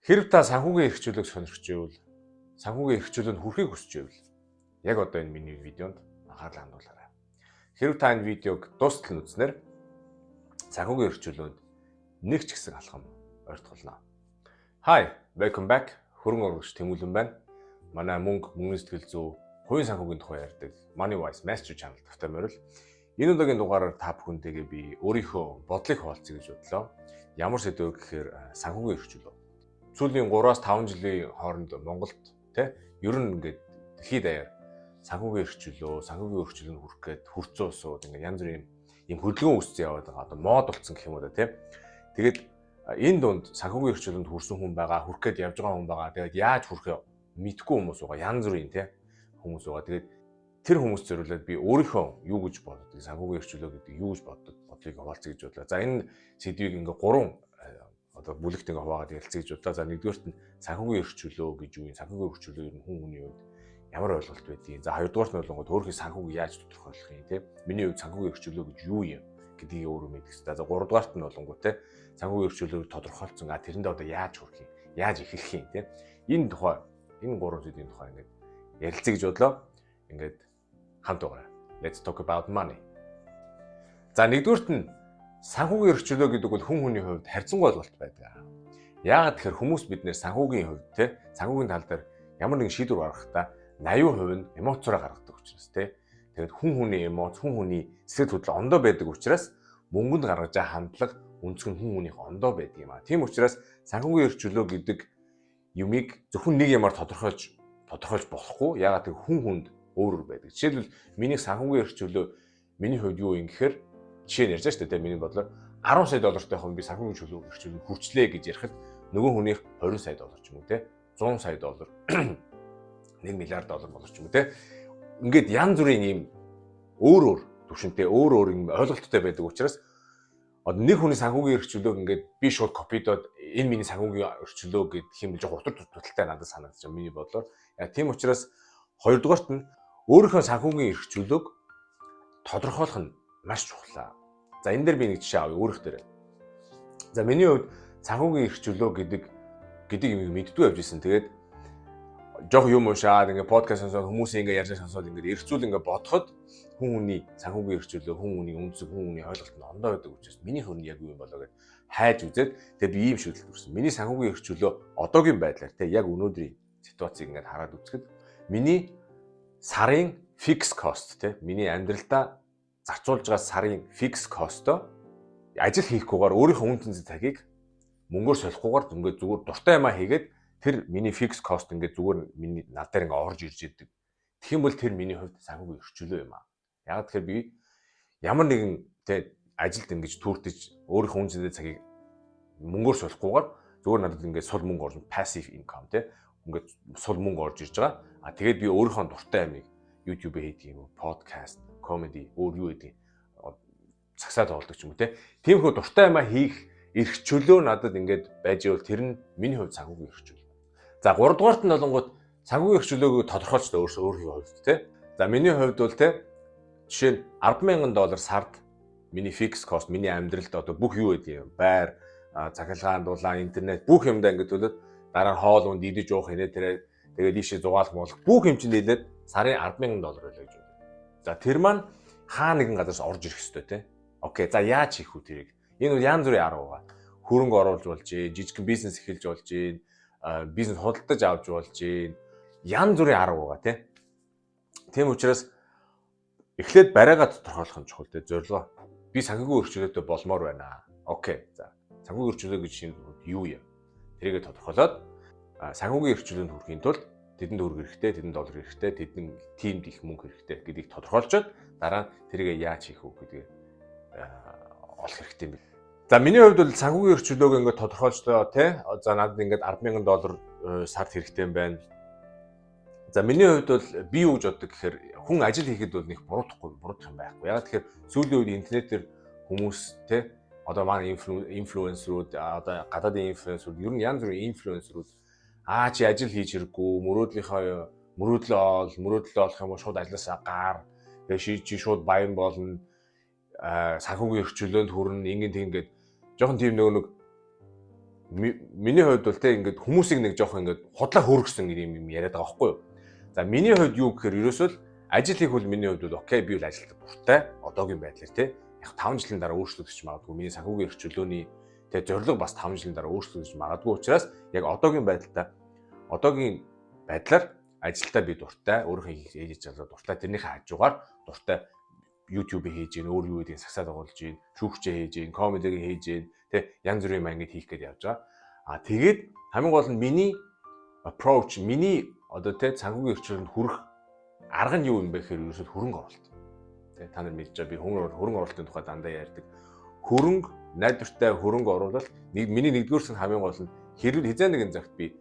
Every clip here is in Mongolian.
Хэрв та санхүүгийн эрхчлөлийг сонирхож байвал, санхүүгийн эрхчлөлөнд хүрэхийг хүсэж байвал яг одоо энэ миний видеонд анхаарлаа хандуулаарай. Хэрв та энэ видеог дуустал нь үзнээр санхүүгийн эрхчлөлөнд нэг ч гэсэн алхам ойртголно. Hi, welcome back. Хөрөн урагш Тэмүүлэн байна. Манай мөнгөний сэтгэл зүй, хувийн санхүүгийн тухай ярьдаг Money Wise Master Channel тавтай морил. Энэ удаагийн дугаараар та бүхэнтэйгээ би өөрийнхөө бодлыг хуваалцъя гэж бодлоо. Ямар сэдвээр гэхээр санхүүгийн эрхчлөл. Сүүлийн 3-5 жилийн хооронд Монголд ер нь ингээд дэлхийд даяар санхүүгийн эрхчлөлөнд хүрэх гээд хурцсан усууд ингээд янз бүрийн юм хөдөлгөөн үүссэн яваад байгаа. Одоо мод болцсон гэх юм уу да тий. Тэгээд энэ дунд санхүүгийн эрхчлөлөнд хүрсэн хүн байгаа, хүрэх гээд явж байгаа хүн байгаа. Тэгээд яаж хүрэхээ мэдгүй хүмүүс байгаа. Янз бүрийн тий хүмүүс байгаа. Тэгээд тэр хүмүүс зориулаад би өөрийнхөө юу гэж боддог, санхүүгийн эрхчлөө гэдэг юу гэж боддог бодлыг хуваалцъя гэж бодлоо. За энэ сэдвийг ингээд 3 одоо бүлэгт ингээ хуваагаад ярилцъя гэж бодлоо. За нэгдүгээрт нь санхүүгийн эрхчлөө гэж юу юм? Санхүүгийн эрхчлөө ер нь хүн хүний хувьд ямар ойлголт байдгийг. За хоёрдугаарт нь болонгод өөрийнхөө санхүүг яаж тодорхойлох юм те? Миний хувьд санхүүгийн эрхчлөө гэж юу юм гэдгийг өөрөө мэдэх хэрэгтэй. За гуравдугаарт нь болонгод те санхүүгийн эрхчлөөг тодорхойлцсон. Тэрэндээ одоо яаж хүрэх юм? Яаж эхлэх юм те? Энэ тухай энэ 3 зүйлийн тухай ингээ ярилцъя гэж бодлоо. Ингээд хамт байгаарай. Let's talk about money. За нэгдүгээрт нь санхүүгийн эрхчлөө гэдэг бол хүн хүний хувьд харьцангуй ойлголт байдаг. Яагаад тэгэхээр хүмүүс биднээр санхүүгийн хувьд санхүүгийн тал дээр ямар нэгэн шийдвэр гаргахдаа 80% нь эмоцороо гаргадаг учраас тэгээд хүн хүний эмоц, хүн хүний сэтгэл хөдлөл ондоо байдаг учраас мөнгөнд гаргаж байгаа хандлага өнцгөн хүн хүнийх ондоо байдаг юм аа. Тийм учраас санхүүгийн эрхчлөө гэдэг юмыг зөвхөн нэг юмар тодорхойлж болохгүй. Яагаад гэвэл хүн хүнд өөр байдаг. Жишээлбэл миний санхүүгийн эрхчлөө миний хувьд юу юм гэхээр жишээ нь ярьж штэ тэ миний бодлоор 10 сая доллартай хүн би санхүүгийн эрхчлэл хүрчлээ гэж ярихад нөгөө хүнийх 20 сая доллар ч юм уу те 100 сая доллар 1 миллиард доллар болор ч юм уу те ингээд янз бүрийн юм өөр төвшөнтэй өөр юм ойлголттой байдаг учраас одоо нэг хүний санхүүгийн эрхчлөөг ингээд би шууд копидод энэ миний санхүүгийн эрхчлөө гэх юм жоо утар туталтай надад санагдаж байна миний бодлоор. Тийм учраас хоёрдугаарт нь өөрийнхөө санхүүгийн эрхчлөөг тодорхойлох нь маш чухал. За энэ дээр би нэг жишээ авъя өөрөх дээр. За миний хувьд санхүүгийн эрхчлөө гэдэг юм мэддгүй явж исэн. Тэгээд жоох юм уушаад ингээ подкаст сонсоод хүмүүсийн ингээ ярьж сонсоод ингээ эргцүүл ингээ бодоход хүн хүний санхүүгийн эрхчлөө, хүн хүний үндэс, хүн хүний ойлголт нь ондоо байдаг учраас миний хөрн яг юу юм болоо гэд хайж үзээд тэгээд би ийм шийдэлд хүрсэн. Миний санхүүгийн эрхчлөө одоогийн байдлаар яг өнөөдрийн ситуацийг ингээ хараад үзэхэд миний сарын fix cost миний амьдралдаа зарцуулж байгаа сарын fix cost-о ажил хийхгүйгээр өөрийнхөө үн цэнзэн цагийг мөнгөөр солихгүйгээр зүгээр дуртай юмаа хийгээд тэр миний fix cost ингээд зүгээр миний над дээр ингээд орж ирж идэг. Тэгэх юм бол тэр миний хувьд санхүүгийн эрхчлөө юм аа. Яг тэгэхээр би ямар нэгэн ажилд ингэж түүртэж өөрийнхөө үн цэнзэн цагийг мөнгөөр солихгүйгээр зүгээр надад ингээд сул мөнгө орж passive income ингээд сул мөнгө орж ирж байгаа. Тэгээд би өөрийнхөө дуртай юмыг YouTube хийдэг юм уу, podcast, comedy, өөр юу гэдэг цагсаа тоглодог ч юм уу тиймэрхүү дуртай юмаа хийх эрхчлөө надад ингээд байж ивэл тэр нь миний хувьд санхүүгийн эрхчлөө. За 3 дугаарт нь болонгууд санхүүгийн эрхчлөөг тодорхойлж өөрийнхөө хувьд За миний хувьд бол жишээ нь $10,000 сард миний fix cost, миний амьдралд одоо бүх юу гэдэг юм, байр, цахилгаан, дулаан, интернет бүх юмдаа ингээд төлөөд дараа нь хоол унд идэж уух тэгээд ийшээ зугаалах болох бүх юм чинь нийлээд сарын $10,000 байлаа гэж байна. За тэр маань хаа нэгэн газараас орж ирэх ёстой Окей, за яаж хийх вэ тэрийг? Энэ бол янз бүрийн арга байгаа. Хөрөнгө оруулж болж, жижигхэн бизнес эхэлж болж, бизнес худалдаж авч болж, янз бүрийн арга байгаа Тийм учраас эхлээд барайгаа тодорхойлох нь чухал зорилгоо. Би санхүүгийн эрхчлөөтэй болмоор байна. Окей, за санхүүгийн эрхчлөө гэж юу юм? Тэрийг тодорхойлоод санхүүгийн эрхчлөөнд хүрэхийн тулд тэдэнд төгрөг хэрэгтэй, тэдэнд доллар хэрэгтэй, тэдэнд тиймд их мөнгө хэрэгтэй гэдгийг тодорхойлцоод дараа нь тэрийг яаж хийх вэ гэдгийг олох хэрэгтэй юм. За миний хувьд бол санхүүгийн эрхчлөөг ингээд тодорхойлцоо За надад ингээд $10,000 сард хэрэгтэй юм байна. За миний хувьд бол би юу гэж боддог гэхээр хүн ажил хийхэд бол нэг буруудах юм байхгүй. Ягаад тэгэхээр сүүлийн үед интернетээр хүмүүс одоо маань инфлюенсерүүд одоо гадаадын инфлюенсерүүд ер нь янз бүрийн инфлюенсерүүд чи ажил хийж хэрэггүй мөрөөдлөө олох юм уу шууд ажилласаа гар чи шууд баян болно санхүүгийн эрхчлөөнд хүрнэ ингээд жоохон тийм нэг миний хувьд бол те ингээд хүмүүсийг нэг жоох ингээд худлаа хөөргсөн юм яриад байгаа байхгүй юу. За миний хувьд юу гэхээр ерөөсөө ажил хийх бол миний хувьд бол окей, би бол ажилд дуртай. Одоогийн байдлаар те яг 5 жилийн дараа өөрчлөгдөж магадгүй. Миний санхүүгийн эрх чөлөөний те зорилго бас 5 жилийн дараа өөрчлөгдөж магадгүй учраас яг одоогийн байдлаар ажилдаа би дуртай. Өөрийнхөө хийж чадлаа дуртай. Тэрнийхээ хажуугаар дуртай YouTube хийж гин, өөр юу гэдгийг сагсаад оруулж гин, шүүгчээ хийж гин, комедиг хийж гин, тэ янз бүрийн мангид хийх гээд явж байгаа. Тэгээд хамгийн гол нь миний approach, миний одоо тэ санхүүгийн эрх чөлөөнд хүрэх арга нь юу юм бэ гэхээр ерөөсөө хөрөнгө оруулалт. Тэ та нар мэдж байгаа би хөрөнгө оруулалтын тухай дандаа ярьдаг. Хөрөнгө, найдвартай хөрөнгө оруулалт миний нэгдүгээр нь хамгийн гол нь хэрвээ хязгаар нэгэн цагт би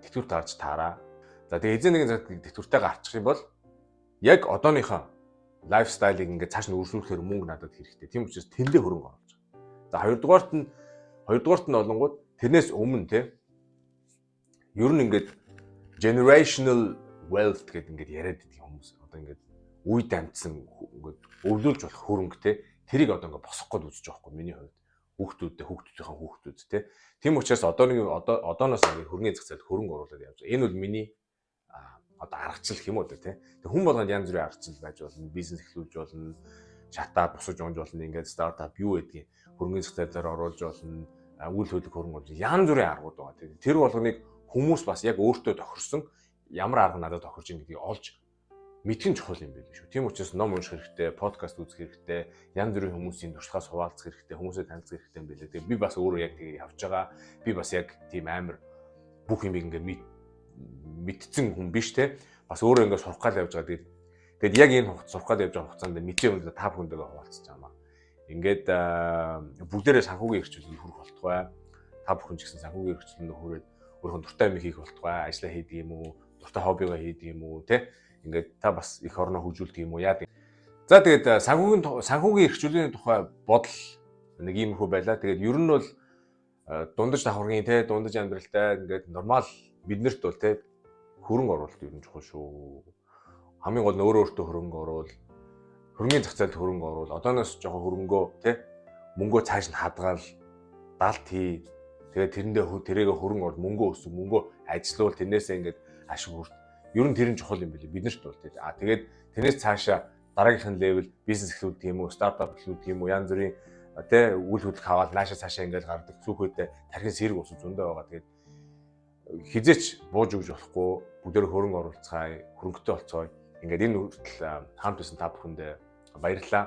тэтгэврт гарч таараа. За тэгээ хязгаар нэгэн цагт тэтгэвртэйгээ арчих юм бол яг одооныхоо лайфстайлыг ингээд цааш нь өргөжлүүлэхээр мөнгө надад хэрэгтэй. Тийм учраас тэндээ хөрөнгө оруулж байгаа. За хоёрдугаарт нь олонгууд тэрнээс өмнө те ер нь ингээд generational wealth гэдэг ингээд яриад байдаг хүмүүс. Одоо ингээд үе дамжсан ингээд өвлүүлж болох хөрөнгө те тэрийг одоо ингээд босгох гээд үзэж байгаа хгүй миний хувьд. Хүүхдүүдийнхээ хүүхдүүд те. Тийм учраас одооноос ингээд хөрөнгөний зах зээлд хөрөнгө оруулаад явж байгаа. Энэ бол миний одоо аргачлал гэх юм уу те. Тэг хүн болгонд янз бүрийн аргачлал байж болно. Бизнес эхлүүлж болно. Шатаа босож онж болно. Ингээд стартап юу гэдгийг хөрөнгөний зах зээлээр оруулж болно. Үйл хөдлөх хөрөнгө оруулж янз бүрийн аргууд байгаа. Тэр болгоныг хүмүүс бас яг өөртөө тохирсон ямар арга надад тохирж ийн гэдгийг олж мэдгэн чухал юм байл шүү. Тийм учраас ном унших хэрэгтэй, подкаст үзэх хэрэгтэй, янз бүрийн хүмүүсийн туршлагаас хуваалцах хэрэгтэй, хүмүүсээ танилцах хэрэгтэй юм байлээ. Тэгээ би бас өөрөө яг тэгээ явж байгаа. Би бас яг тийм амар бүх юм ингээд мэдсэн хүн биш те. Бас өөрөө ингээд сурах гал явж байгаа. Тэгээд яг энэ сурах гал явж байгаа хугацаанд мэдээ үнэндээ та бүхэндээ хуваалцаж байгаа. Ингээд бүгдээрээ санхүүгийн эрх чөлөөнд хүрэх болтугай. Та бүхэн ч гэсэн санхүүгийн эрх чөлөөнд хүрээд өөрийнхөө дуртай юм хийх болтугай. Ажлаа хийдэг юм уу? Дуртай хоббигоо хийдэг юм уу? Тэ? Ингээд та бас их орноо хөгжүүлдэг юм уу? Яадаг. За тэгээд санхүүгийн эрх чөлөөний тухай бодол нэг иймэрхүү байлаа. Тэгээд ер нь бол дундаж давхаргийн те дундаж амьдралтай ингээд нормал биднэрт бол те хөрөнгө оруулалт ер нь чухал шүү. Хамгийн гол нь өөртөө хөрөнгө оруул. Хөрөнгөний зах зээлд хөрөнгө оруул. Одооноос жоохон хөрөнгөө те мөнгөө цааш нь хадгаал далт хий. Тэгээд тэрнээ хөрөнгө оруул, мөнгөө өсөв, мөнгөө ажилуул, тэрнээсээ ингээд ашиг хүрт. Ер нь тэр нь чухал юм билээ биднэрт бол те. Тэгээд тэрнээс цаашаа дараагийнх нь левел бизнес эхлүүлдэг юм уу, стартап эхлүүлдэг юм уу, янз бүрийн тэ үйл хөдлөх аваад наашаа цаашаа ингээд гардаг цүөхөдөө тархин сэрэг ус зөндөө байгаа. Тэгээд хизээч бууж өгж болохгүй бүгдээр хөрөнгө оруулцгаая, хөрөнгөтэй болцгоё. Ингээд энэ хүртэл хамт байсан та бүхэнд баярлалаа.